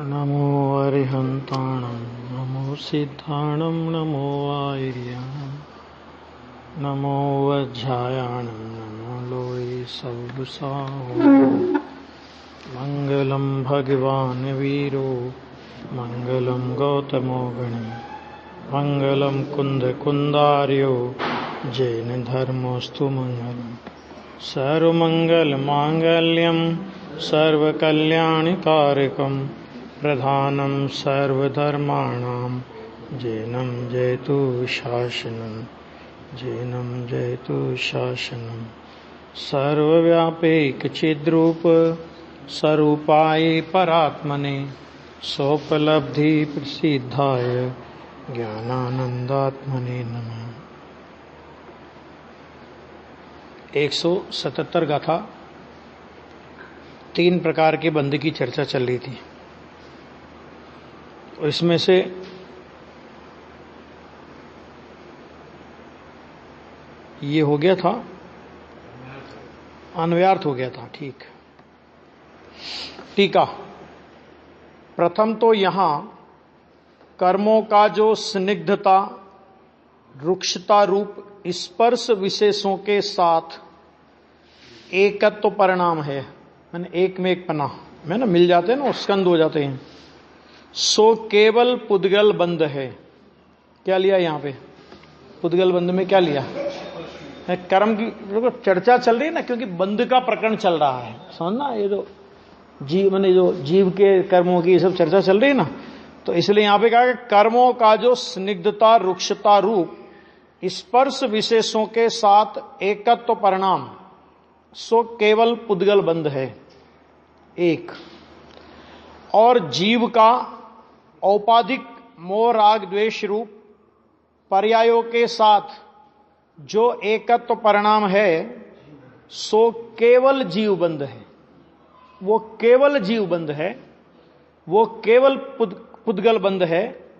नमो अरिहन्ताणं नमो सिद्धाणं नमो आयर्याणं नमो वज्रायाणं नमो लोये सौसाहो मङ्गलं भगवान् वीरो मङ्गलं गौतमो गणे मङ्गलं कुन्दकुन्दार्यो जैन धर्मोऽस्तु मङ्गलम् सर्वमङ्गलमाङ्गल्यं सर्वकल्याणकारकं प्रधानं सर्वधर्माणां जैनं जयतु शासनं जैनं जयतु शासनं सर्वव्यापैकचिद्रूप स्वरूपाय परात्मने सोपलब्धि प्रसिद्धाय ज्ञानानंदात्मने नमः। 177 गाथा 3 प्रकार के बंध की चर्चा चल रही थी। इसमें से ये हो गया था, अन्वयार्थ हो गया था। ठीक, टीका। प्रथम तो यहां कर्मों का जो स्निग्धता रुक्षता रूप स्पर्श विशेषों के साथ एकत्व परिणाम है, मैंने एक में एक पना में ना मिल जाते हैं ना, स्कंद हो जाते हैं, सो केवल पुद्गल बंध है। क्या लिया यहां पे? पुद्गल बंध में क्या लिया है? कर्म की चर्चा चल रही है ना, क्योंकि बंध का प्रकरण चल रहा है, समझना। ये जो जीव मैंने जो जीव के कर्मों की सब चर्चा चल रही है ना, तो इसलिए यहां पे कहा कि कर्मों का जो स्निग्धता रुक्षता रूप स्पर्श विशेषों के साथ एकत्व परिणाम सो केवल पुद्गल बंध है एक, और जीव का औपाधिक मोह राग द्वेष रूप पर्यायों के साथ जो एकत्व परिणाम है सो केवल जीव बंध है। वो केवल जीव बंध है, वो केवल पुद्गल बंध है।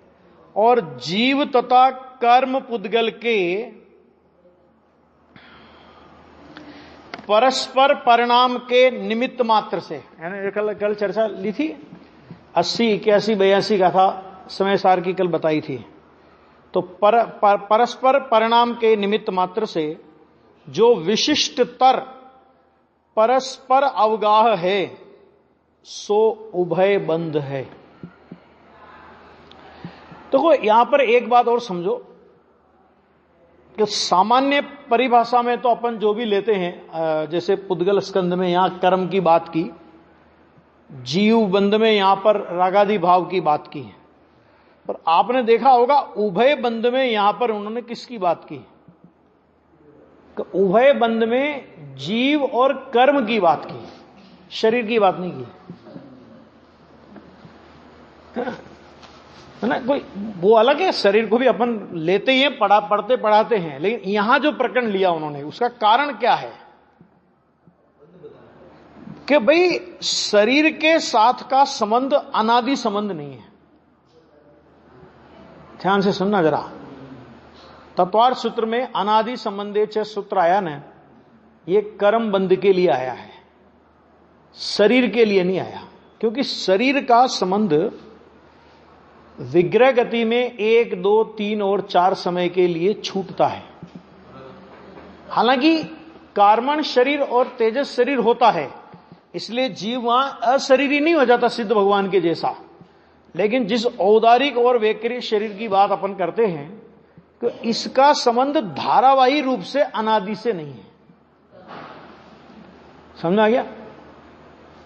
और जीव तथा कर्म पुद्गल के परस्पर परिणाम के निमित्त मात्र से, कल चर्चा ली थी 80, 81, 82 गाथा समय सार की कल बताई थी। तो परस्पर परिणाम के निमित्त मात्र से जो विशिष्टतर परस्पर अवगाह है सो उभय बंध है। तो यहां पर एक बात और समझो कि सामान्य परिभाषा में तो अपन जो भी लेते हैं, जैसे पुद्गल स्कंध में यहां कर्म की बात की, जीव बंध में यहां पर रागादि भाव की बात की है, पर आपने देखा होगा उभय बंध में यहां पर उन्होंने किसकी बात की? उभय बंध में जीव और कर्म की बात की, शरीर की बात नहीं की है ना। कोई वो अलग है, शरीर को भी अपन लेते ही हैं, पढ़ते पढ़ाते हैं, लेकिन यहां जो प्रकरण लिया उन्होंने उसका कारण क्या है कि भाई शरीर के साथ का संबंध अनादि संबंध नहीं है। ध्यान से सुनना जरा, तत्वार्थ सूत्र में अनादि संबंधे च सूत्र आया ना, ये कर्म बंध के लिए आया है, शरीर के लिए नहीं आया। क्योंकि शरीर का संबंध विग्रह गति में 1, 2, 3 और 4 समय के लिए छूटता है। हालांकि कार्मण शरीर और तेजस शरीर होता है, इसलिए जीव वहां अशरीरी नहीं हो जाता सिद्ध भगवान के जैसा। लेकिन जिस औदारिक और वैकृत शरीर की बात अपन करते हैं, तो इसका संबंध धारावाही रूप से अनादि से नहीं है। समझा गया?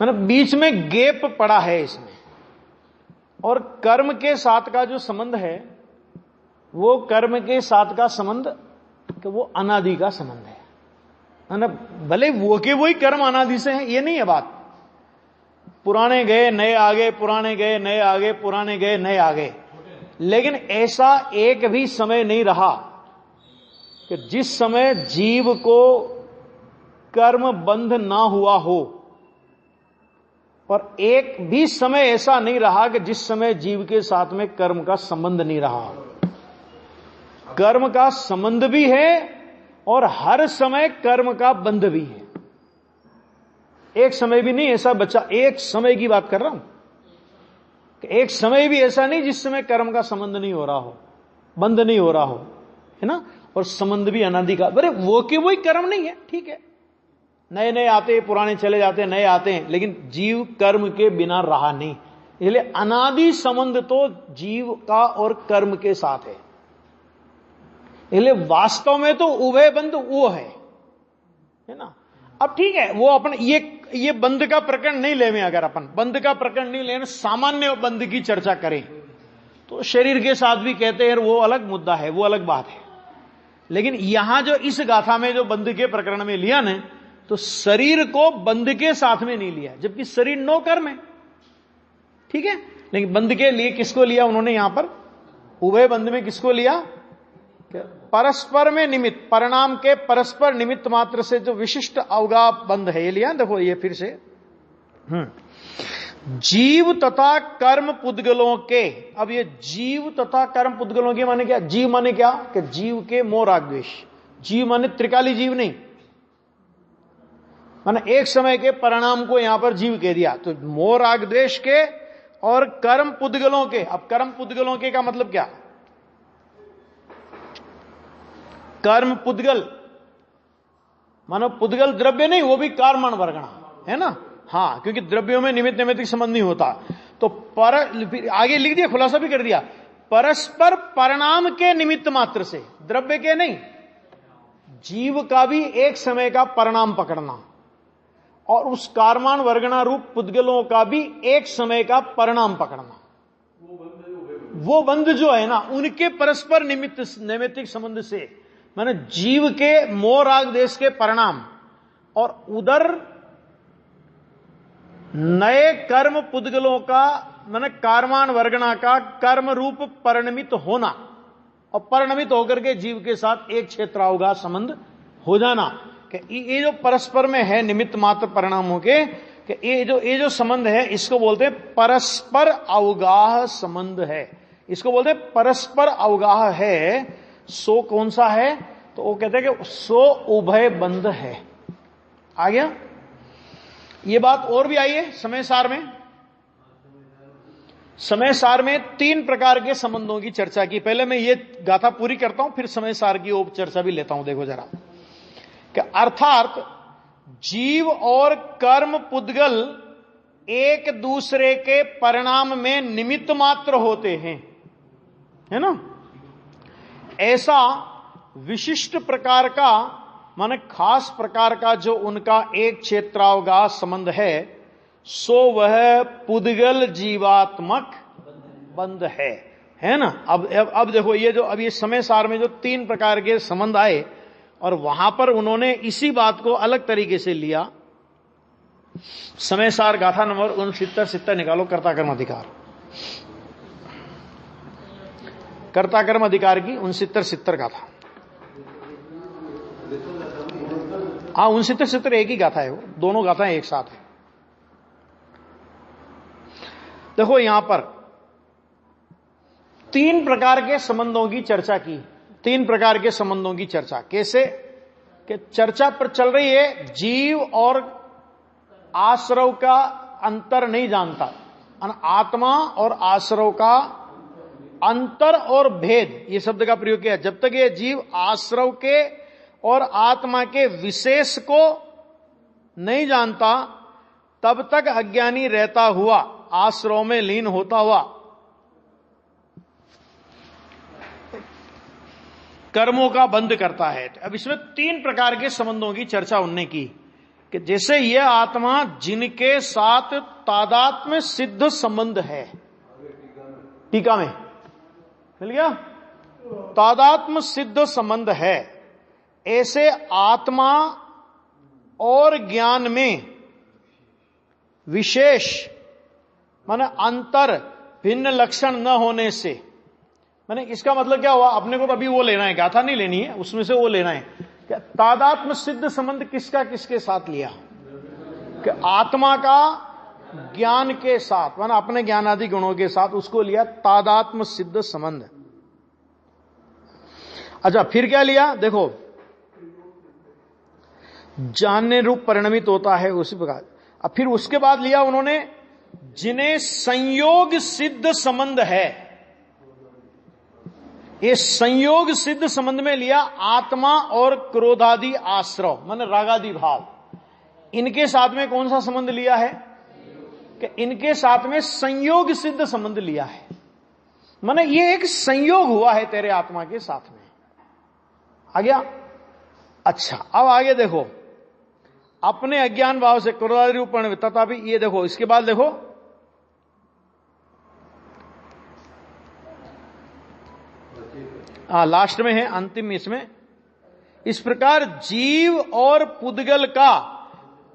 मतलब बीच में गैप पड़ा है इसमें। और कर्म के साथ का जो संबंध है, वो कर्म के साथ का संबंध कि वो अनादि का संबंध है। भले वो के वही कर्म अनादि से हैं, ये नहीं है बात। पुराने गए नए आगे, पुराने गए नए आगे, पुराने गए नए आगे, लेकिन ऐसा एक भी समय नहीं रहा कि जिस समय जीव को कर्म बंध ना हुआ हो, और एक भी समय ऐसा नहीं रहा कि जिस समय जीव के साथ में कर्म का संबंध नहीं रहा। कर्म का संबंध भी है और हर समय कर्म का बंध भी है। एक समय भी नहीं ऐसा बचा, एक समय की बात कर रहा हूं। एक समय भी ऐसा नहीं जिस समय कर्म का संबंध नहीं हो रहा हो, बंद नहीं हो रहा हो, है ना। और संबंध भी अनादिकाल, अरे वो कि वही कर्म नहीं है, ठीक है, नए नए आते हैं, पुराने चले जाते हैं, नए आते हैं, लेकिन जीव कर्म के बिना रहा नहीं। इसलिए अनादि संबंध तो जीव का और कर्म के साथ है। इसलिए वास्तव में तो उभय बंध वो है ना। अब ठीक है, वो अपन ये बंध का प्रकरण नहीं ले में, अगर अपन बंध का प्रकरण नहीं लेना, सामान्य बंध की चर्चा करें तो शरीर के साथ भी कहते हैं, वो अलग मुद्दा है, वो अलग बात है। लेकिन यहां जो इस गाथा में जो बंध के प्रकरण में लिया ने, तो शरीर को बंध के साथ में नहीं लिया, जबकि शरीर नो कर्म है, ठीक है। लेकिन बंध के लिए किसको लिया उन्होंने यहां पर, उभय बंध में किसको लिया, परस्पर में निमित्त, परिणाम के परस्पर निमित्त मात्र से जो विशिष्ट अवगा बंध है, ये लिया। देखो ये फिर से जीव तथा कर्म पुद्गलों के, अब ये जीव तथा कर्म पुद्गलों के माने क्या, जीव माने क्या कि जीव के मोह राग द्वेष, जीव माने त्रिकाली जीव नहीं, माने एक समय के परिणाम को यहां पर जीव कह दिया। तो मोह राग द्वेष के और कर्म पुद्गलों के। अब कर्म पुद्गलों के का मतलब क्या, कर्म पुद्गल मानो पुद्गल द्रव्य नहीं, वो भी कर्मण वर्गणा है ना, हाँ, क्योंकि द्रव्यों में निमित्त नैमित्तिक संबंध नहीं होता। तो आगे लिख दिया, खुलासा भी कर दिया, परस्पर परिणाम के निमित्त मात्र से, द्रव्य के नहीं, जीव का भी एक समय का परिणाम पकड़ना और उस कर्माण वर्गणा रूप पुद्गलों का भी एक समय का परिणाम पकड़ना, वो बंध जो है ना, उनके परस्पर निमित्त नैमित्तिक संबंध से, माने जीव के मोह राग देश के परिणाम और उधर नए कर्म पुद्गलों का, माने कर्माण वर्गणा का कर्म रूप परिणमित होना और परिणमित होकर के जीव के साथ एक क्षेत्रावगा संबंध हो जाना, कि ये जो परस्पर में है निमित्त मात्र परिणामों के, कि ये जो संबंध है, इसको बोलते हैं परस्पर अवगाह संबंध है, इसको बोलते हैं परस्पर अवगाह है। सो कौन सा है, तो वो कहते हैं कि सो उभय बंध है। आ गया, ये बात और भी आई है समय सार में। समय सार में 3 प्रकार के संबंधों की चर्चा की। पहले मैं ये गाथा पूरी करता हूं, फिर समय सार की ओर चर्चा भी लेता हूं। देखो जरा, कि अर्थात जीव और कर्म पुद्गल एक दूसरे के परिणाम में निमित्त मात्र होते हैं, है ना। ऐसा विशिष्ट प्रकार का, माने खास प्रकार का जो उनका एक क्षेत्रावगाह संबंध है, सो वह पुद्गल जीवात्मक बंध है ना। अब देखो, ये जो अब ये समय सार में जो 3 प्रकार के संबंध आए, और वहां पर उन्होंने इसी बात को अलग तरीके से लिया। समय सार गाथा नंबर 69 निकालो, कर्ता कर्म अधिकार, कर्ता कर्म अधिकार की 69 गाथा। हाँ, 69 एक ही गाथा है, वो दोनों गाथाएं एक साथ है। देखो यहां पर 3 प्रकार के संबंधों की चर्चा की, 3 प्रकार के संबंधों की चर्चा। कैसे कि चर्चा पर चल रही है, जीव और आश्रव का अंतर नहीं जानता, आत्मा और आश्रव का अंतर और भेद, ये शब्द का प्रयोग किया। जब तक ये जीव आश्रव के और आत्मा के विशेष को नहीं जानता, तब तक अज्ञानी रहता हुआ, आश्रव में लीन होता हुआ कर्मों का बंध करता है। अब इसमें 3 प्रकार के संबंधों की चर्चा उन्होंने की, कि जैसे यह आत्मा जिनके साथ तादात्म्य सिद्ध संबंध है, टीका में मिल गया, तादात्म्य सिद्ध संबंध है, ऐसे आत्मा और ज्ञान में विशेष माने अंतर भिन्न लक्षण न होने से, माने इसका मतलब क्या हुआ, अपने को तो अभी वो लेना है, गाथा नहीं लेनी है, उसमें से वो लेना है। क्या तादात्म्य सिद्ध संबंध किसका किसके साथ लिया, कि आत्मा का ज्ञान के साथ, माना अपने ज्ञान आदि गुणों के साथ, उसको लिया तादात्म्य सिद्ध संबंध। अच्छा, फिर क्या लिया, देखो जानने रूप परिणमित होता है उसी प्रकार। अब फिर उसके बाद लिया उन्होंने जिन्हें संयोग सिद्ध संबंध है, ये संयोग सिद्ध संबंध में लिया आत्मा और क्रोधादि आश्रव माने रागादि भाव, इनके साथ में कौन सा संबंध लिया है कि इनके साथ में संयोग सिद्ध संबंध लिया है, माने ये एक संयोग हुआ है तेरे आत्मा के साथ में। आ गया? अच्छा, अब आगे देखो, अपने अज्ञान भाव से क्रोधादि रूपण तथापि, ये देखो इसके बाद देखो, लास्ट में है, अंतिम इसमें, इस प्रकार जीव और पुद्गल का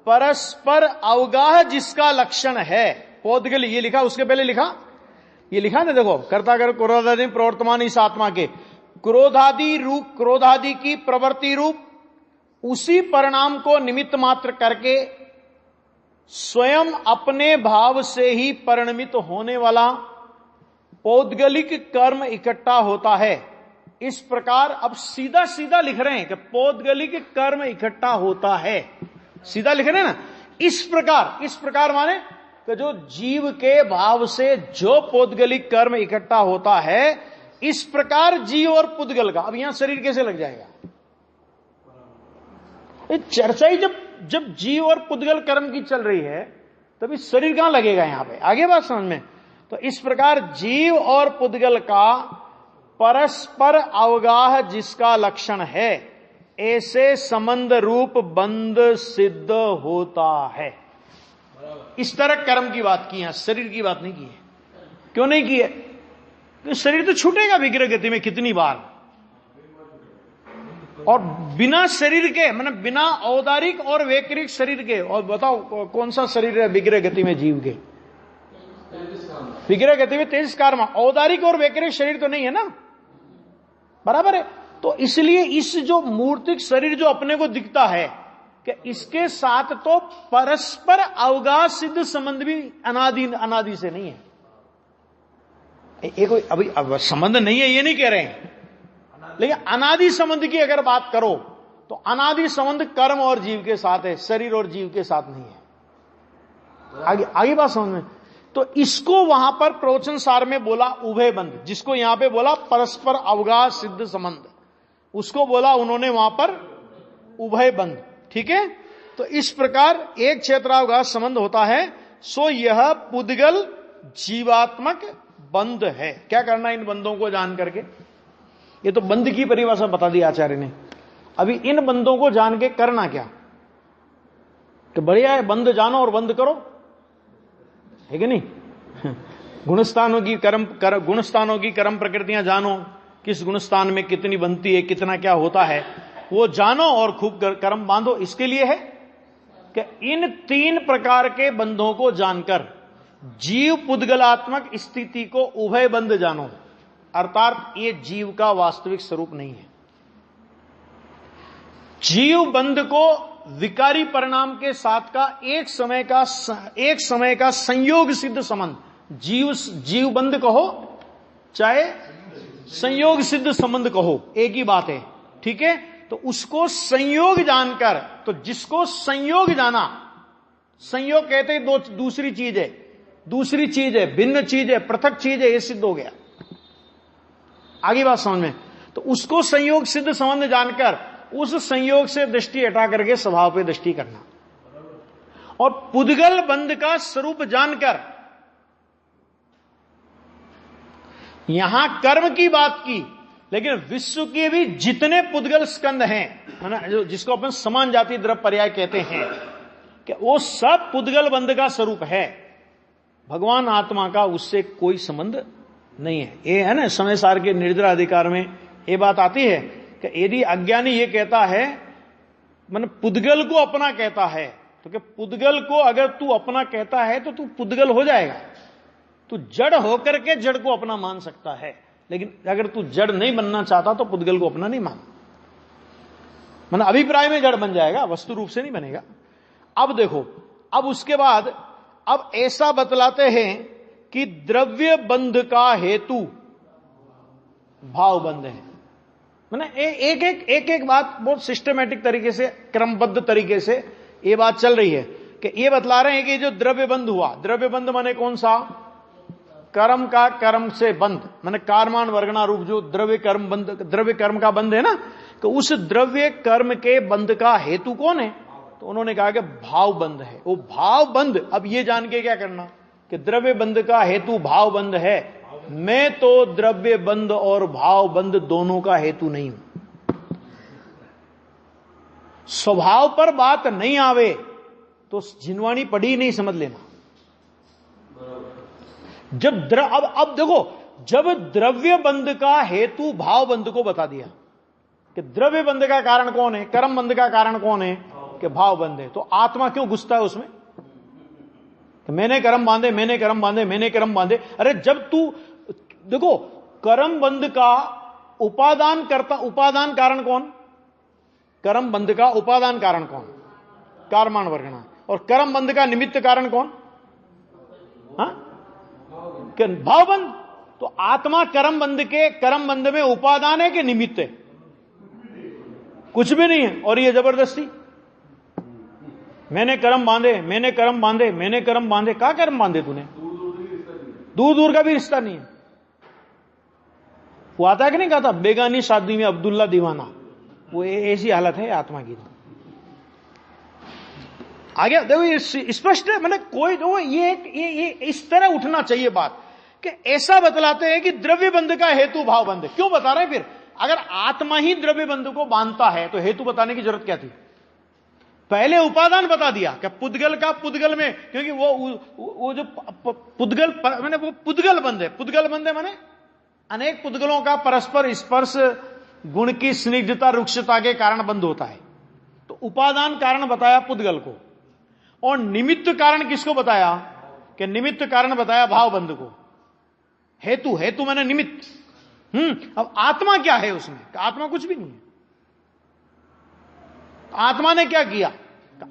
परस्पर अवगाह जिसका लक्षण है, पुद्गल ये लिखा, उसके पहले लिखा, ये लिखा ना, देखो कर्ता कर क्रोधादि प्रवर्तमान इस आत्मा के, क्रोधादि रूप, क्रोधादि की प्रवृत्ति रूप उसी परिणाम को निमित्त मात्र करके स्वयं अपने भाव से ही परिणमित होने वाला पौद्गलिक कर्म इकट्ठा होता है। इस प्रकार अब सीधा सीधा लिख रहे हैं कि पौद्गलिक कर्म इकट्ठा होता है, सीधा लिख रहे हैं ना। इस प्रकार माने कि जो जीव के भाव से जो पौद्गलिक कर्म इकट्ठा होता है, इस प्रकार जीव और पुद्गल का, अब यहां शरीर कैसे लग जाएगा? चर्चा ही जब जीव और पुद्गल कर्म की चल रही है, तभी शरीर कहां लगेगा यहां पे? आगे बात समझ में। तो इस प्रकार जीव और पुद्गल का परस्पर अवगाह जिसका लक्षण है, ऐसे संबंध रूप बंध सिद्ध होता है। इस तरह कर्म की बात की है, शरीर की बात नहीं की है। क्यों नहीं की है? तो शरीर तो छूटेगा विग्रह गति में कितनी बार, और बिना शरीर के, मतलब बिना औदारिक और वैकृतिक शरीर के, और बताओ कौन सा शरीर है विग्रह गति में जीव के? विग्रह गति में तेजस कर्म, औदारिक और वैकृतिक शरीर तो नहीं है ना, बराबर है। तो इसलिए इस जो मूर्तिक शरीर जो अपने को दिखता है कि इसके साथ तो परस्पर अवगाह सिद्ध संबंध भी अनादि से नहीं है। ये कोई अभी संबंध नहीं है ये नहीं कह रहे हैं, लेकिन अनादि संबंध की अगर बात करो तो अनादि संबंध कर्म और जीव के साथ है, शरीर और जीव के साथ नहीं है। आगे बात समझ में। तो इसको वहां पर प्रवचन सार में बोला उभय बंध, जिसको यहां पे बोला परस्पर अवगाह सिद्ध संबंध, उसको बोला उन्होंने वहां पर उभय बंध। ठीक है, तो इस प्रकार एक क्षेत्रावगाह संबंध होता है, सो यह पुद्गल जीवात्मक बंध है। क्या करना इन बंधों को जान करके? ये तो बंध की परिभाषा बता दी आचार्य ने। अभी इन बंधों को जान के करना क्या? तो बढ़िया है, बंध जानो और बंद करो, है कि नहीं? गुणस्थानों की कर्म प्रकृतियां जानो, किस गुणस्थान में कितनी बनती है, कितना क्या होता है, वो जानो और खूब कर्म बांधो। इसके लिए है कि इन तीन प्रकार के बंधों को जानकर जीव पुद्गलात्मक स्थिति को उभय बंध जानो, अर्थात ये जीव का वास्तविक स्वरूप नहीं है। जीव बंध को विकारी परिणाम के साथ का एक समय का संयोग सिद्ध संबंध, जीव बंध कहो चाहे संयोग सिद्ध संबंध कहो, एक ही बात है। ठीक है, तो उसको संयोग जानकर, तो जिसको संयोग जाना, संयोग कहते हैं दूसरी चीज है, भिन्न चीज है, पृथक चीज है, ये सिद्ध हो गया। आगे बात समझ में। तो उसको संयोग सिद्ध संबंध जानकर उस संयोग से दृष्टि हटा करके स्वभाव पे दृष्टि करना, और पुद्गल बंध का स्वरूप जानकर, यहां कर्म की बात की, लेकिन विश्व के भी जितने पुद्गल स्कंद हैं, है ना, जिसको अपन समान जाति द्रव्य पर्याय कहते हैं, कि वो सब पुद्गल बंध का स्वरूप है। भगवान आत्मा का उससे कोई संबंध नहीं है। ये है ना समय सार के निर्जरा अधिकार में ये बात आती है कि यदि अज्ञानी ये कहता है, मन पुद्गल को अपना कहता है, तो क्या पुद्गल को अगर तू अपना कहता है तो तू पुद्गल हो जाएगा। तू जड़ होकर के जड़ को अपना मान सकता है, लेकिन अगर तू जड़ नहीं बनना चाहता तो पुद्गल को अपना नहीं मान, मन अभिप्राय में जड़ बन जाएगा, वस्तु रूप से नहीं बनेगा। अब देखो, अब उसके बाद अब ऐसा बतलाते हैं कि द्रव्य बंध का हेतु भाव बंध है। मैंने एक बात बहुत सिस्टमैटिक तरीके से, क्रमबद्ध तरीके से ये बात चल रही है कि ये बतला रहे हैं कि जो द्रव्य बंध हुआ, द्रव्य बंध माने कौन सा? कर्म का कर्म से बंध, माने कारमान वर्गना रूप जो द्रव्य कर्म बंध, द्रव्य कर्म का बंध है ना, तो उस द्रव्य कर्म के बंध का हेतु कौन है? तो उन्होंने कहा कि भाव बंध है। वो भाव बंध, अब ये जान के क्या करना कि द्रव्य बंध का हेतु भाव बंध है। मैं तो द्रव्य बंध और भाव बंध दोनों का हेतु नहीं हूं। स्वभाव पर बात नहीं आवे तो जिनवाणी पढ़ी नहीं, समझ लेना। जब अब देखो, जब द्रव्य बंध का हेतु भाव बंध को बता दिया कि द्रव्य बंध का कारण कौन है, कर्म बंध का कारण कौन है, कि भाव बंध है, तो आत्मा क्यों घुसता है उसमें कि मैंने कर्म बांधे, मैंने कर्म बांधे, मैंने कर्म बांधे। अरे जब तू देखो, कर्म बंध का उपादान करता, उपादान कारण कौन? कर्म बंध का उपादान कारण कौन? कारमान वर्गना। और कर्म बंध का निमित्त कारण कौन? भाव बंध। तो आत्मा कर्म बंध के, कर्म बंध में उपादान है कि निमित्त है? कुछ भी नहीं है। और ये जबरदस्ती, मैंने कर्म बांधे, मैंने कर्म बांधे, मैंने कर्म बांधे। क्या कर्म बांधे तूने? दूर दूर का भी रिश्ता नहीं है। वो आता है कि नहीं कहा था, बेगानी शादी में अब्दुल्ला दीवाना, वो ऐसी हालत है आत्मा की। आगे देखो, स्पष्ट है, मतलब कोई तो ये इस तरह उठना चाहिए बात कि ऐसा बतलाते हैं कि द्रव्य बंध का हेतु भाव बंध। क्यों बता रहे हैं फिर? अगर आत्मा ही द्रव्य बंध को बांधता है तो हेतु बताने की जरूरत क्या थी? पहले उपादान बता दिया कि पुद्गल का पुद्गल में, क्योंकि वो जो पुद्गल मैंने वो पुद्गल बंध है, पुद्गल बंध है माने अनेक पुद्गलों का परस्पर स्पर्श गुण की स्निग्धता रुक्षता के कारण बंध होता है। तो उपादान कारण बताया पुद्गल को, और निमित्त कारण किसको बताया? कि निमित्त कारण बताया भाव बंध को। हेतु, हेतु मैंने निमित्त। अब आत्मा क्या है उसमें? आत्मा कुछ भी नहीं है। आत्मा ने क्या किया?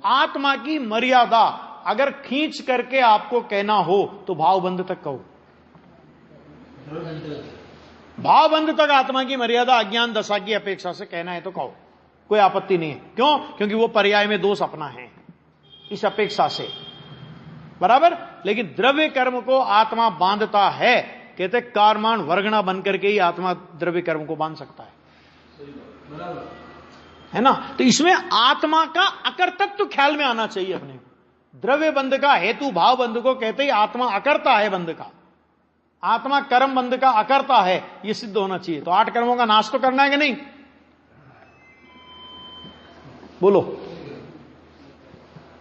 आत्मा की मर्यादा अगर खींच करके आपको कहना हो तो भाव बंध तक कहो। भाव बंध तक आत्मा की मर्यादा अज्ञान दशा की अपेक्षा से कहना है तो कहो, कोई आपत्ति नहीं है। क्यों? क्योंकि वो पर्याय में दोष अपना है इस अपेक्षा से, बराबर। लेकिन द्रव्य कर्म को आत्मा बांधता है, कहते कारमान वर्गना बन करके ही आत्मा द्रव्य कर्म को बांध सकता है ना। तो इसमें आत्मा का अकर्तत्व ख्याल में आना चाहिए अपने को। द्रव्य बंध का हेतु भाव बंध को कहते ही आत्मा अकर्ता है बंध का, आत्मा कर्म बंध का अकर्ता है, यह सिद्ध होना चाहिए। तो 8 कर्मों का नाश तो करना है कि नहीं? बोलो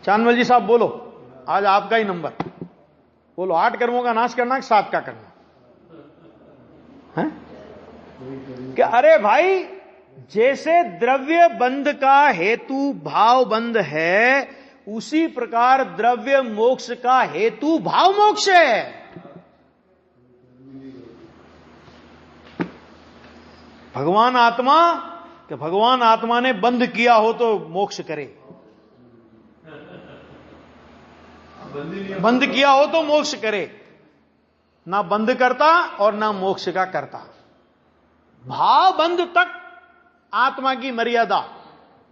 चांदमल जी साहब, बोलो, आज आपका ही नंबर। बोलो, 8 कर्मों का नाश करना है कि 7 का करना है? कि अरे भाई, जैसे द्रव्य बंध का हेतु भाव बंध है, उसी प्रकार द्रव्य मोक्ष का हेतु भाव मोक्ष है। भगवान आत्मा, कि भगवान आत्मा ने बंध किया हो तो मोक्ष करे, बंध किया हो तो मोक्ष करे, ना बंध करता और ना मोक्ष का करता। भाव बंध तक आत्मा की मर्यादा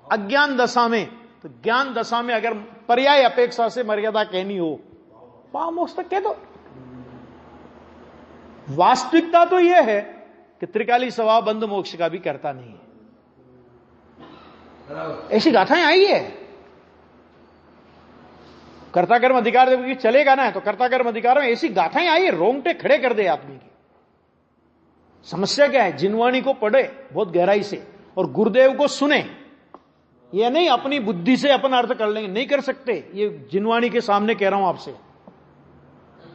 अज्ञान दशा में, तो ज्ञान दशा में अगर पर्याय अपेक्षा से मर्यादा कहनी हो, भाव मोक्ष तक कह दो। वास्तविकता तो यह है कि त्रिकाली स्वभाव बंध मोक्ष का भी करता नहीं है। ऐसी गाथाएं आई है। कर्ता कर्म अधिकार चलेगा ना, तो कर्ता कर्म अधिकार में ऐसी गाथाएं आई है, रोंगटे खड़े कर दे आदमी के। समस्या क्या है? जिनवाणी को पढ़े बहुत गहराई से और गुरुदेव को सुने। ये नहीं अपनी बुद्धि से अपन अर्थ कर लेंगे, नहीं कर सकते। ये जिनवाणी के सामने कह रहा हूं आपसे,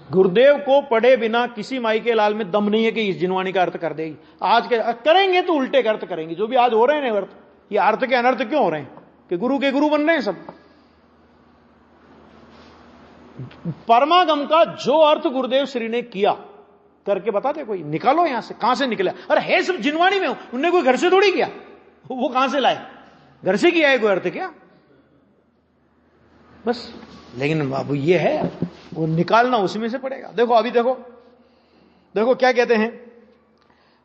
गुरुदेव को पढ़े बिना किसी माई के लाल में दम नहीं है कि इस जिनवाणी का अर्थ कर देगी। आज के करेंगे तो उल्टे अर्थ करेंगे, जो भी आज हो रहे हैं अर्थ, ये अर्थ के अनर्थ क्यों हो रहे हैं? कि गुरु के गुरु बन रहे हैं सब। परमागम का जो अर्थ गुरुदेव श्री ने किया करके बताते, कोई निकालो यहां से, कहां से निकला? अरे है सब जिनवाणी में, उनने कोई घर से थोड़ी किया, वो कहां से लाए? घर से किया है कोई अर्थ क्या? बस। लेकिन बाबू ये है, वो निकालना उसी में से पड़ेगा। देखो अभी देखो, देखो क्या कहते हैं,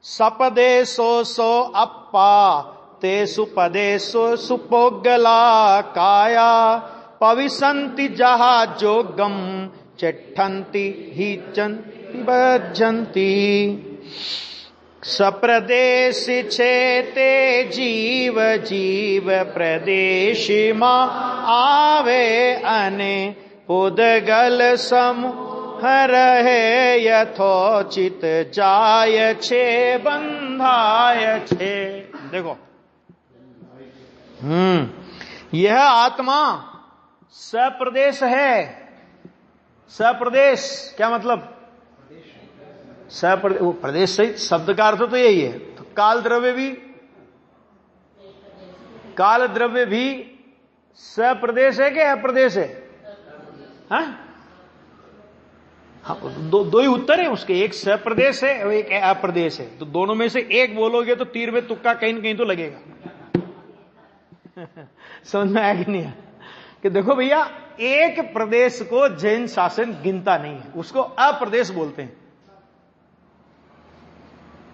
सपदे सो अप्पा ते सुपदे सो सुपोगला काया पविशन्ति जहाजोगम चिट्ठन्ति ही चन्ति भजन्ति। सप्रदेश छेते जीव जीव प्रदेश मा आवे अने पुदगल समूह रहे यथोचित जाय छे बंधाय छे। देखो यह आत्मा सप्रदेश है। सप्रदेश क्या मतलब? सप्रदेश, वो प्रदेश सहित शब्द का अर्थ तो यही है। तो काल द्रव्य भी सप्रदेश है कि अप्रदेश है? हाँ, दो ही उत्तर है उसके, एक सप्रदेश है और एक अप्रदेश है। तो दोनों में से एक बोलोगे तो तीर में तुक्का कहीं न कहीं तो लगेगा। समझ में आया कि नहीं? कि देखो भैया, एक प्रदेश को जैन शासन गिनता नहीं है, उसको अप्रदेश बोलते हैं।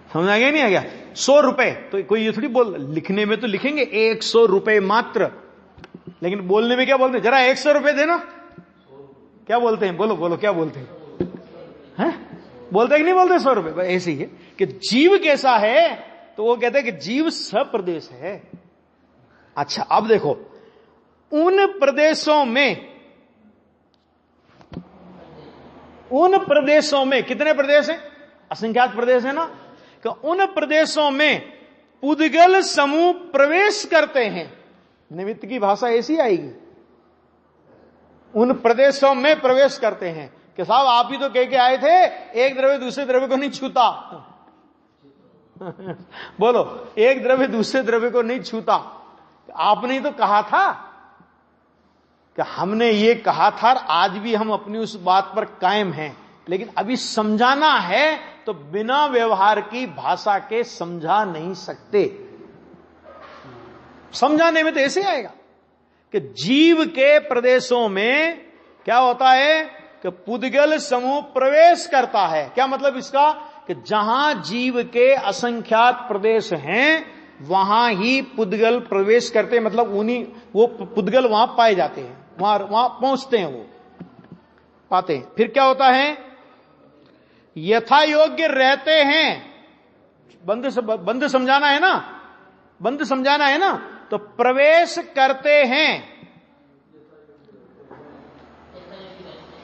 समझ आ गया नहीं आ गया? 100 रुपए तो कोई ये थोड़ी बोल, लिखने में तो लिखेंगे 100 रुपए मात्र, लेकिन बोलने में क्या बोलते हैं? जरा 100 रुपए देना, क्या बोलते हैं? बोलो बोलो क्या बोलते हैं? बोलते कि नहीं बोलते 100 रुपए? ऐसे ही है कि जीव कैसा है, तो वो कहते हैं कि जीव सप्रदेश है। अच्छा, अब देखो उन प्रदेशों में कितने प्रदेश हैं? असंख्यात प्रदेश है ना। कि उन प्रदेशों में पुद्गल समूह प्रवेश करते हैं। निमित्त की भाषा ऐसी आएगी, उन प्रदेशों में प्रवेश करते हैं। कि साहब आप ही तो कह के आए थे एक द्रव्य दूसरे द्रव्य को नहीं छूता। बोलो, एक द्रव्य दूसरे द्रव्य को नहीं छूता। आपने ही तो कहा था कि हमने ये कहा था, आज भी हम अपनी उस बात पर कायम हैं, लेकिन अभी समझाना है तो बिना व्यवहार की भाषा के समझा नहीं सकते। समझाने में तो ऐसे आएगा कि जीव के प्रदेशों में क्या होता है कि पुद्गल समूह प्रवेश करता है। क्या मतलब इसका? कि जहां जीव के असंख्यात प्रदेश हैं वहां ही पुद्गल प्रवेश करते हैं। मतलब उन्हीं वो पुद्गल वहां पाए जाते हैं, वहां पहुंचते हैं, वो पाते हैं। फिर क्या होता है? यथा योग्य रहते हैं। बंद समझाना है ना, बंद समझाना है ना, तो प्रवेश करते हैं।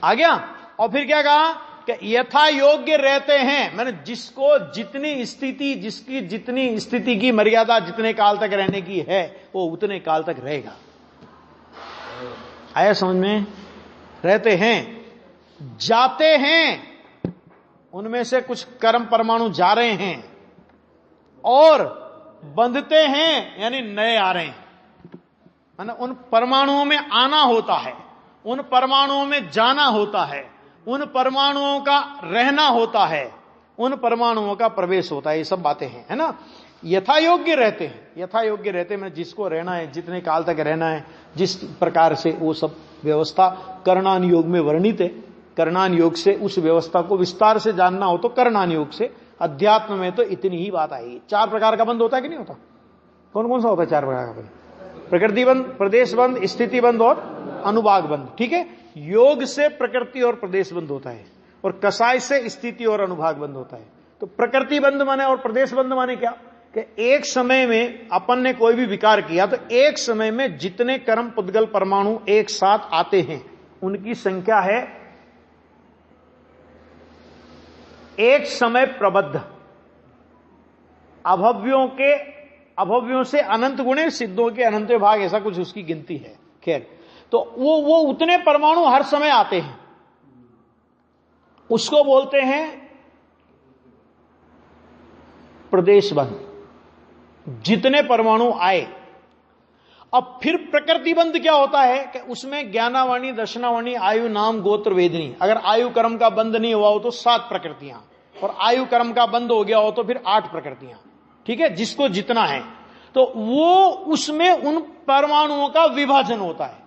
आ गया? और फिर क्या कहा कि यथा योग्य रहते हैं, मैंने जिसको जितनी स्थिति, जिसकी जितनी स्थिति की मर्यादा जितने काल तक रहने की है वो उतने काल तक रहेगा। आया समझ में? रहते हैं, जाते हैं, उनमें से कुछ कर्म परमाणु जा रहे हैं, और बंधते हैं यानी नए आ रहे हैं। माने उन परमाणुओं में आना होता है, उन परमाणुओं में जाना होता है, उन परमाणुओं का रहना होता है, उन परमाणुओं का प्रवेश होता है। ये सब बातें हैं, है ना। यथा योग्य रहते हैं, यथा योग्य रहते हैं, जिसको रहना है, जितने काल तक रहना है, जिस प्रकार से, वो सब व्यवस्था करणान योग में वर्णित है। करणान योग से उस व्यवस्था को विस्तार से जानना हो तो करणान योग से, अध्यात्म में तो इतनी ही बात आएगी। 4 प्रकार का बंध होता है कि नहीं होता? कौन कौन सा होता है 4 प्रकार का बंध? प्रकृति बंध, प्रदेश बंध, स्थिति बंध और अनुभाग बंध। ठीक है, योग से प्रकृति और प्रदेश बंध होता है, और कसाय से स्थिति और अनुभाग बंध होता है। तो प्रकृति बंध माने और प्रदेश बंध माने क्या? कि एक समय में अपन ने कोई भी विकार किया तो एक समय में जितने कर्म पुद्गल परमाणु एक साथ आते हैं उनकी संख्या है एक समय प्रबद्ध। अभव्यों से अनंत गुणे, सिद्धों के अनंत भाग, ऐसा कुछ उसकी गिनती है। खैर, तो वो उतने परमाणु हर समय आते हैं, उसको बोलते हैं प्रदेश बंध। जितने परमाणु आए। अब फिर प्रकृति बंध क्या होता है कि उसमें ज्ञानावाणी, दर्शनावाणी, आयु, नाम, गोत्र, वेदनी। अगर आयु कर्म का बंध नहीं हुआ हो तो 7 प्रकृतियां, और आयु कर्म का बंध हो गया हो तो फिर 8 प्रकृतियां। ठीक है, जिसको जितना है तो वो उसमें उन परमाणुओं का विभाजन होता है,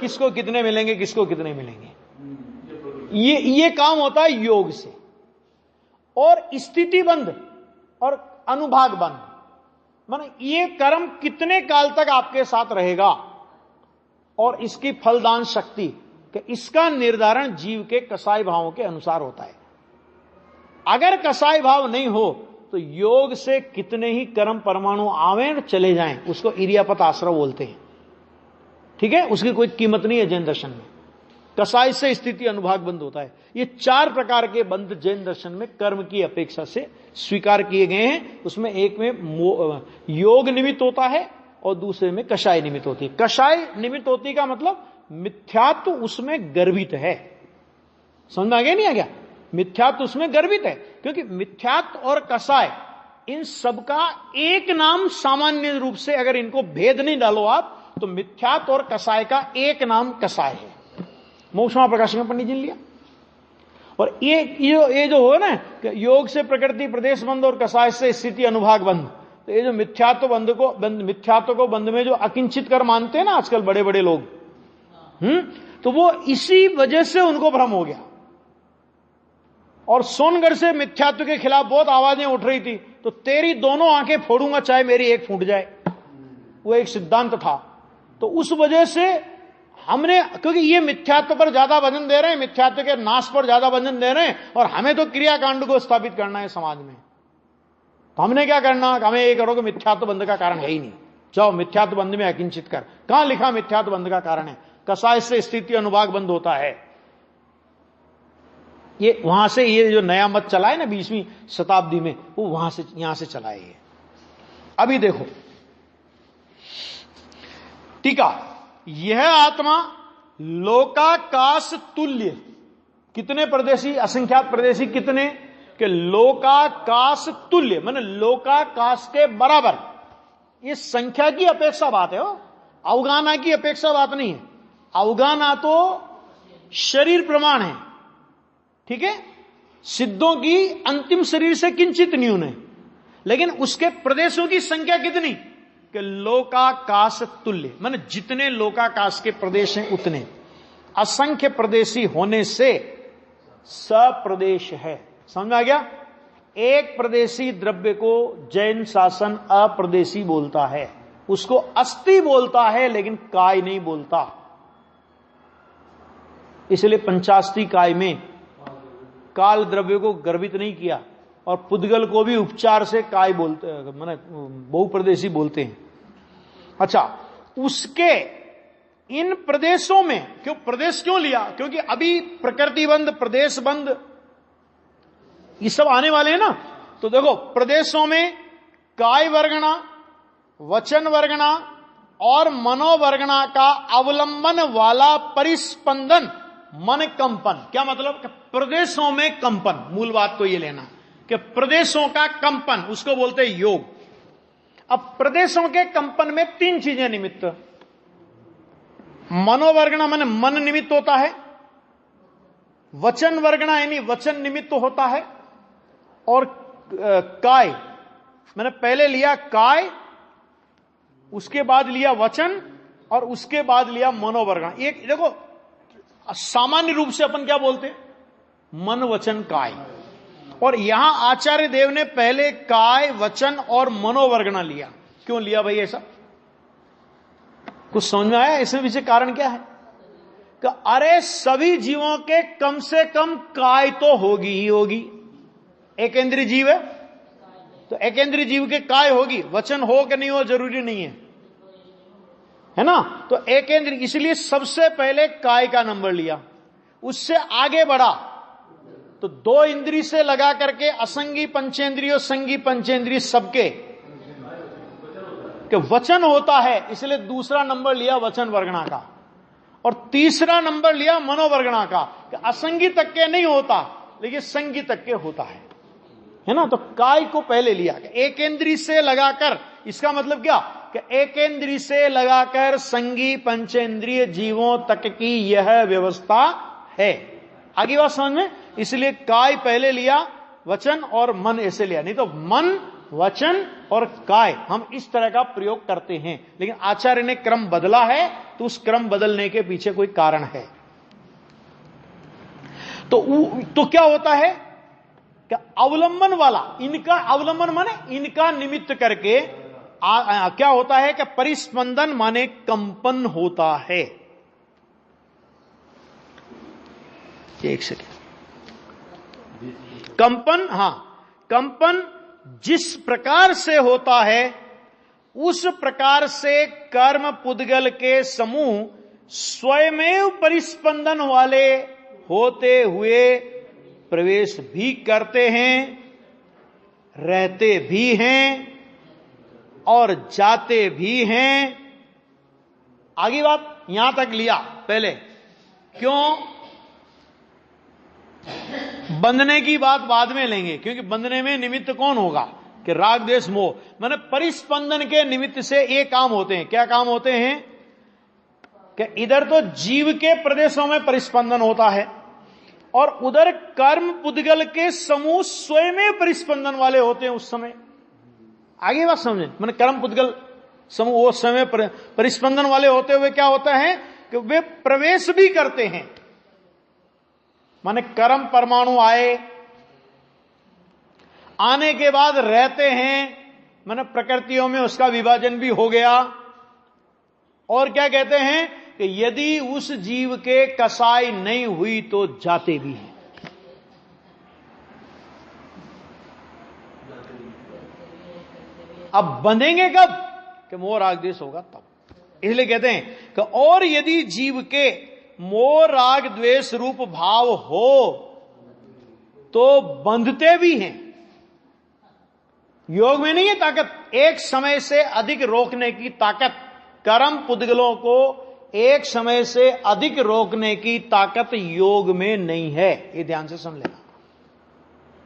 किसको कितने मिलेंगे, किसको कितने मिलेंगे। ये काम होता है योग से। और स्थिति बंध और अनुभाग बंध, माने ये कर्म कितने काल तक आपके साथ रहेगा, और इसकी फलदान शक्ति, कि इसका निर्धारण जीव के कसाई भावों के अनुसार होता है। अगर कसाई भाव नहीं हो तो योग से कितने ही कर्म परमाणु आवे चले जाएं, उसको इरियापत आश्रव बोलते हैं। ठीक है, उसकी कोई कीमत नहीं है जैन दर्शन में। कसाई से स्थिति अनुभाग बंद होता है। ये 4 प्रकार के बंध जैन दर्शन में कर्म की अपेक्षा से स्वीकार किए गए हैं। उसमें एक में योग निमित्त होता है और दूसरे में कषाय निमित्त होती है। कषाय निमित्त होती का मतलब मिथ्यात्व उसमें गर्भित है। समझ में आ गया नहीं आ गया? मिथ्यात्व उसमें गर्भित है, क्योंकि मिथ्यात्व और कषाय इन सबका एक नाम, सामान्य रूप से अगर इनको भेद नहीं डालो आप तो मिथ्यात्व और कषाय का एक नाम कषाय है। मोक्षमा प्रकाश में पंडित जी ने लिया। और ये जो हो ना, योग से प्रकृति प्रदेश बंध और कषाय से स्थिति अनुभाग बंध, तो ये जो मिथ्यात्व को बंध में जो अकिंचित कर मानते हैं ना आजकल बड़े बड़े लोग, तो वो इसी वजह से उनको भ्रम हो गया। और सोनगढ़ से मिथ्यात्व के खिलाफ बहुत आवाजें उठ रही थी, तो तेरी दोनों आंखें फोड़ूंगा चाहे मेरी एक फूट जाए, वो एक सिद्धांत था। तो उस वजह से हमने, क्योंकि ये मिथ्यात्व पर ज्यादा वजन दे रहे हैं, मिथ्यात्व के नाश पर ज्यादा वजन दे रहे हैं, और हमें तो क्रियाकांड को स्थापित करना है समाज में, तो हमने क्या करना, हमें ये करो कि मिथ्यात्व बंध का कारण है ही नहीं, जाओ मिथ्यात्व बंध में अकिंचित कर। कहां लिखा मिथ्यात्व बंध का कारण है? कषाय से स्थिति अनुभाग बंद होता है। ये वहां से, ये जो नया मत चला है ना 20वीं शताब्दी में, वो वहां से, यहां से चला है ये। अभी देखो टीका, यह आत्मा लोकाकाश तुल्य, कितने प्रदेशी, असंख्यात प्रदेशी कितने, कि लोकाकाश तुल्य माने लोकाकाश के बराबर। ये संख्या की अपेक्षा बात है, हो अवगाना की अपेक्षा बात नहीं है। अवगाना तो शरीर प्रमाण है, ठीक है, सिद्धों की अंतिम शरीर से किंचित न्यून है, लेकिन उसके प्रदेशों की संख्या कितनी, कि लोकाकाश तुल्य माने जितने लोकाकाश के प्रदेश हैं उतने। असंख्य प्रदेशी होने से सप्रदेश है। समझ में आ गया? एक प्रदेशी द्रव्य को जैन शासन अप्रदेशी बोलता है, उसको अस्थि बोलता है, लेकिन काय नहीं बोलता। इसलिए पंचास्ति काय में काल द्रव्य को गर्भित नहीं किया, और पुद्गल को भी उपचार से काय बोलते, माने बहुप्रदेशी बोलते हैं। अच्छा, उसके इन प्रदेशों में क्यों प्रदेश क्यों लिया? क्योंकि अभी प्रकृति बंध, प्रदेश बंध, ये सब आने वाले हैं ना। तो देखो, प्रदेशों में काय वर्गणा, वचन वर्गणा और मनोवर्गणा का अवलंबन वाला परिस्पंदन, मन कंपन। क्या मतलब? कि प्रदेशों में कंपन, मूल बात तो ये लेना कि प्रदेशों का कंपन, उसको बोलते हैं योग। अब प्रदेशों के कंपन में 3 चीजें निमित्त। मनोवर्गणा माने मन निमित्त होता है, वचन वर्गणा यानी वचन निमित्त होता है, और काय मैंने पहले लिया काय, उसके बाद लिया वचन, और उसके बाद लिया मनोवर्गणा। एक देखो, सामान्य रूप से अपन क्या बोलते हैं? मन वचन काय। और यहां आचार्य देव ने पहले काय, वचन और मनोवर्गणा लिया। क्यों लिया भाई ऐसा? कुछ समझ में आया इसमें पीछे कारण क्या है? कि अरे सभी जीवों के कम से कम काय तो होगी ही होगी। एक इंद्रिय जीव है तो एक इंद्रिय जीव के काय होगी, वचन हो कि नहीं हो जरूरी नहीं है ना। तो एक इंद्रिय, इसलिए सबसे पहले काय का नंबर लिया, उससे आगे बढ़ा तो 2 इंद्रिय से लगा करके असंगी पंचेंद्रियों, संगी पंचेंद्रिय सबके कि वचन होता है, इसलिए दूसरा नंबर लिया वचन वर्गणा का, और तीसरा नंबर लिया मनोवर्गणा का कि असंगी तक के नहीं होता लेकिन संगी तक के होता है ना। तो काय को पहले लिया, एक इंद्रिय से लगाकर, इसका मतलब क्या कि एक इंद्रिय से लगाकर संगी पंचेंद्रिय जीवों तक की यह व्यवस्था है। आगे बात समझ में? इसलिए काय पहले लिया, वचन और मन ऐसे लिया, नहीं तो मन, वचन और काय हम इस तरह का प्रयोग करते हैं, लेकिन आचार्य ने क्रम बदला है, तो उस क्रम बदलने के पीछे कोई कारण है। तो क्या होता है कि अवलंबन वाला, इनका अवलंबन माने इनका निमित्त करके क्या होता है कि परिस्पंदन माने कंपन होता है। एक सेकेंड। कंपन, हां, कंपन जिस प्रकार से होता है उस प्रकार से कर्म पुद्गल के समूह स्वयमेव परिस्पंदन वाले होते हुए प्रवेश भी करते हैं, रहते भी हैं और जाते भी हैं। आगे बात यहां तक लिया पहले, क्यों? बंधने की बात बाद में लेंगे, क्योंकि बंधने में निमित्त कौन होगा कि राग द्वेष मोह, माने परिस्पंदन के निमित्त से ये काम होते हैं। क्या काम होते हैं कि इधर तो जीव के प्रदेशों में परिस्पंदन होता है और उधर कर्म पुद्गल के समूह स्वयं परिस्पंदन वाले होते हैं उस समय। आगे बात समझें, माने कर्म पुद्गल समूह वो समय परिस्पंदन वाले होते हुए क्या होता है कि वे प्रवेश भी करते हैं। माने कर्म परमाणु आए, आने के बाद रहते हैं, माने प्रकृतियों में उसका विभाजन भी हो गया। और क्या कहते हैं कि यदि उस जीव के कसाई नहीं हुई तो जाते भी हैं। अब बंधेंगे कब कि मोह राग द्वेष होगा तब। इसलिए कहते हैं कि और यदि जीव के मोह राग द्वेष रूप भाव हो तो बंधते भी हैं। योग में नहीं है ताकत एक समय से अधिक रोकने की ताकत, कर्म पुद्गलों को एक समय से अधिक रोकने की ताकत योग में नहीं है। ये ध्यान से सुन लेना,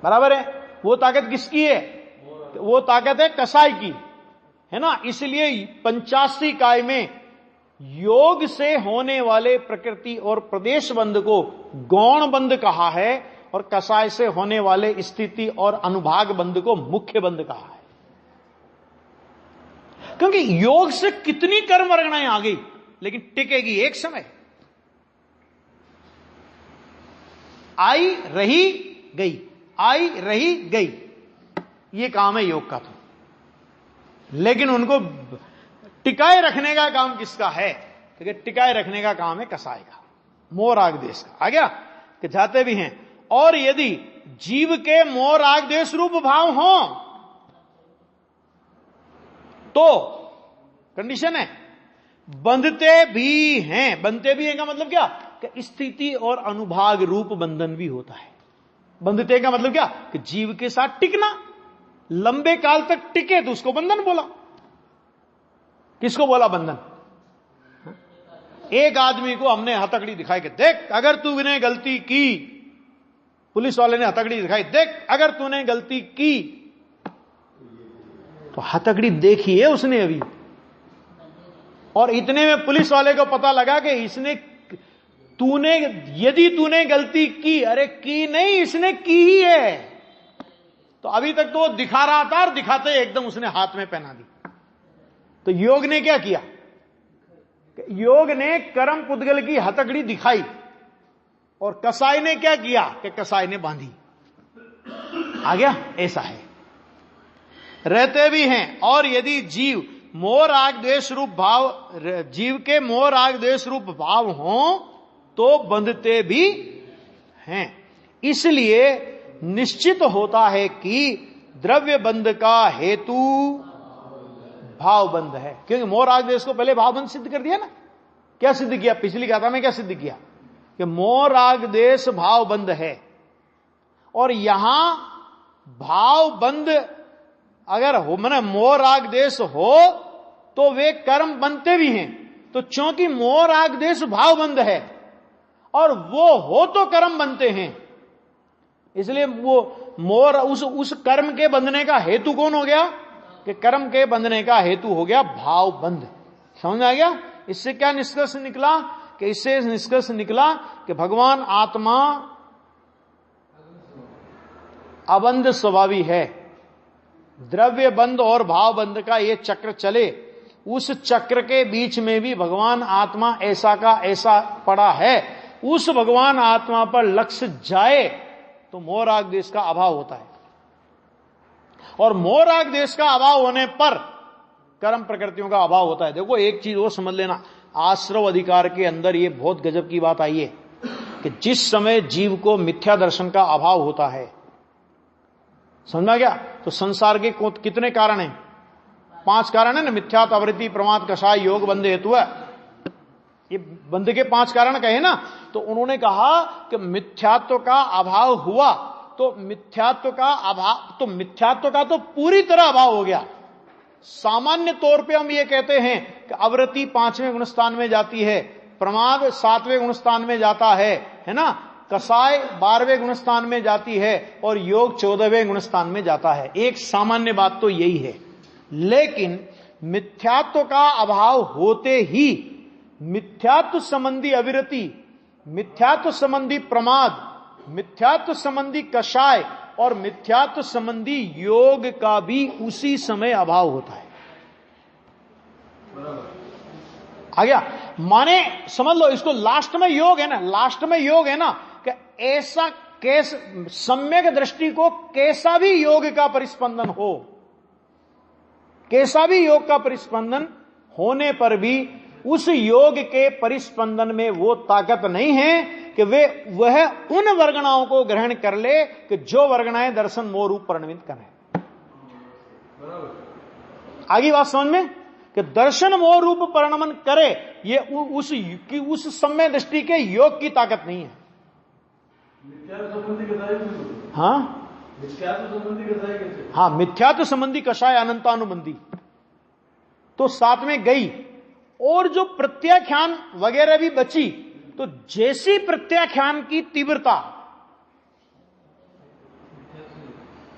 बराबर है। वो ताकत किसकी है? वो ताकत है कसाई की, है ना। इसलिए 85 काय में योग से होने वाले प्रकृति और प्रदेश बंध को गौण बंध कहा है और कसाय से होने वाले स्थिति और अनुभाग बंध को मुख्य बंध कहा है। क्योंकि योग से कितनी कर्म रगनाएं आ गई लेकिन टिकेगी एक समय, आई रही गई, आई रही गई, ये काम है योग का। तो लेकिन उनको टिकाए रखने का काम किसका है? क्योंकि टिकाए रखने का काम है कसाई का, मोह राग द्वेष का। आ गया कि जाते भी हैं। और यदि जीव के मोह राग द्वेष रूप भाव हो तो कंडीशन है बंधते भी हैं। बंधते भी हैं का मतलब क्या कि स्थिति और अनुभाग रूप बंधन भी होता है। बंधते का मतलब क्या कि जीव के साथ टिकना, लंबे काल तक टिके तो उसको बंधन बोला। किसको बोला बंधन? एक आदमी को हमने हथकड़ी दिखाई कि देख अगर तूने गलती की, पुलिस वाले ने हथकड़ी दिखाई, देख अगर तूने गलती की, तो हथकड़ी देखी है उसने अभी, और इतने में पुलिस वाले को पता लगा कि इसने यदि तूने गलती की, अरे की नहीं, इसने की ही है। तो अभी तक तो वो दिखा रहा था और दिखाते एकदम उसने हाथ में पहना दी। तो योग ने क्या किया? योग ने कर्म पुद्गल की हथकड़ी दिखाई और कसाई ने क्या किया कि कसाई ने बांधी। आ गया? ऐसा है। रहते भी हैं। और यदि जीव मोह राग द्वेष रूप भाव, जीव के मोह राग द्वेष रूप भाव हो तो बंधते भी हैं। इसलिए निश्चित होता है कि द्रव्य बंध का हेतु भाव बंध है। क्योंकि मोह राग द्वेष को पहले भाव बंध सिद्ध कर दिया ना। क्या सिद्ध किया? पिछली गाथा में क्या सिद्ध किया कि मोह राग द्वेष भाव बंध है। और यहां भाव बंध अगर हो, माने मोह राग द्वेष हो तो वे कर्म बनते भी हैं। तो चूंकि मोह राग द्वेष भाव बंध है और वो हो तो कर्म बनते हैं, इसलिए वो मोह उस कर्म के बंधने का हेतु कौन हो गया कि कर्म के बंधने का हेतु हो गया भाव बंध। समझ आ गया? इससे क्या निष्कर्ष निकला कि इससे निष्कर्ष निकला कि भगवान आत्मा अबंध स्वभावी है। द्रव्य बंध और भाव बंध का ये चक्र चले, उस चक्र के बीच में भी भगवान आत्मा ऐसा का ऐसा पड़ा है। उस भगवान आत्मा पर लक्ष्य जाए तो मोह राग द्वेष का अभाव होता है। और मोह राग द्वेष का अभाव होने पर कर्म प्रकृतियों का अभाव होता है। देखो एक चीज वो समझ लेना, आश्रव अधिकार के अंदर ये बहुत गजब की बात आई है कि जिस समय जीव को मिथ्या दर्शन का अभाव होता है, समझ में गया? तो संसार के कितने कारण हैं? 5 कारण है ना, मिथ्यात्व, आवृत्ति, प्रमाद, कषाय, योग, बंध, हेतु है। ये बंध के 5 कारण कहे ना, तो उन्होंने कहा कि मिथ्यात्व का अभाव हुआ तो मिथ्यात्व का तो पूरी तरह अभाव हो गया। सामान्य तौर पे हम ये कहते हैं कि आवृत्ति 5वें गुणस्थान में जाती है, प्रमाद 7वें गुणस्थान में जाता है ना, कषाय 12वें गुणस्थान में जाती है और योग 14वें गुणस्थान में जाता है। एक सामान्य बात तो यही है। लेकिन मिथ्यात्व का अभाव होते ही मिथ्यात्व संबंधी अविरति, मिथ्यात्व संबंधी प्रमाद, मिथ्यात्व संबंधी कषाय और मिथ्यात्व संबंधी योग का भी उसी समय अभाव होता है। आ गया? माने समझ लो इसको, लास्ट में योग है ना, लास्ट में योग है ना, कि ऐसा सम्यक दृष्टि को कैसा भी योग का परिस्पंदन हो, कैसा भी योग का परिस्पंदन होने पर भी उस योग के परिस्पंदन में वो ताकत नहीं है कि वह उन वर्गणाओं को ग्रहण कर ले कि जो वर्गणाएं दर्शन मोह रूप परिणमित करें। आगे बात समझ में, कि दर्शन मोह रूप परिणमन करे, ये उस समय दृष्टि के योग की ताकत नहीं है। हाँ हाँ, मिथ्यात्व संबंधी कषाय अनंतानुबंधी तो साथ में गई, और जो प्रत्याख्यान वगैरह भी बची, तो जैसी प्रत्याख्यान की तीव्रता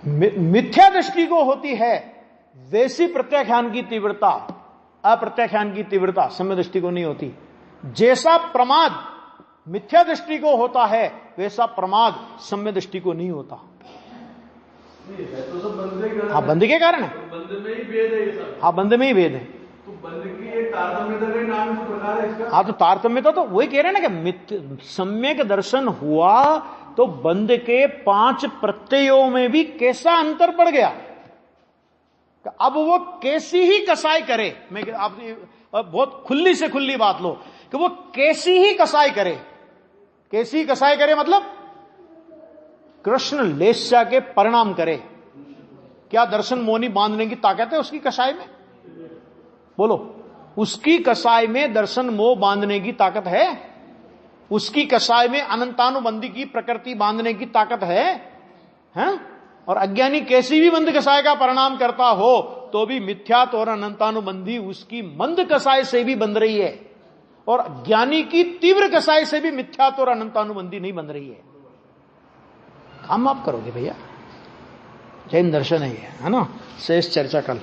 मिथ्या दृष्टि को होती है, वैसी प्रत्याख्यान की तीव्रता अप्रत्याख्यान की तीव्रता सम्य दृष्टि को नहीं होती। जैसा प्रमाद मिथ्या दृष्टि को होता है, वैसा प्रमाद सम्य दृष्टि को नहीं होता। तो सब हाँ, बंध के कारण है, बंध में ही भेद है ये सब। हाँ, बंध में ही भेद है। तो बंध की एक तारतम्यता का नाम इस प्रकार है इसका। हाँ, तो तारतम्यता तो वही कह रहे हैं ना कि सम्यक दर्शन हुआ तो बंध के 5 प्रत्ययों में भी कैसा अंतर पड़ गया। अब वो कैसी ही कसाई करे, मैं आप बहुत खुली से खुली बात लो कि वो कैसी ही कसाई करे, कैसी कसाई करे मतलब कृष्ण लेस्या के परिणाम करे। क्या दर्शन मोनी बांधने की ताकत है उसकी कसाई में? बोलो, उसकी कसाई में दर्शन मोह बांधने की ताकत है? उसकी कसाई में अनंतानुबंधी की प्रकृति बांधने की ताकत है? हैं? और अज्ञानी कैसी भी मंद कसाय का परिणाम करता हो तो भी मिथ्यात्व और अनंतानुबंधी उसकी मंद कसाय से भी बंध रही है, और ज्ञानी की तीव्र कसाय से भी मिथ्यात्व और अनंतानुबंधी नहीं बंध रही है। काम आप करोगे भैया, जैन दर्शन है ना। शेष चर्चा कल।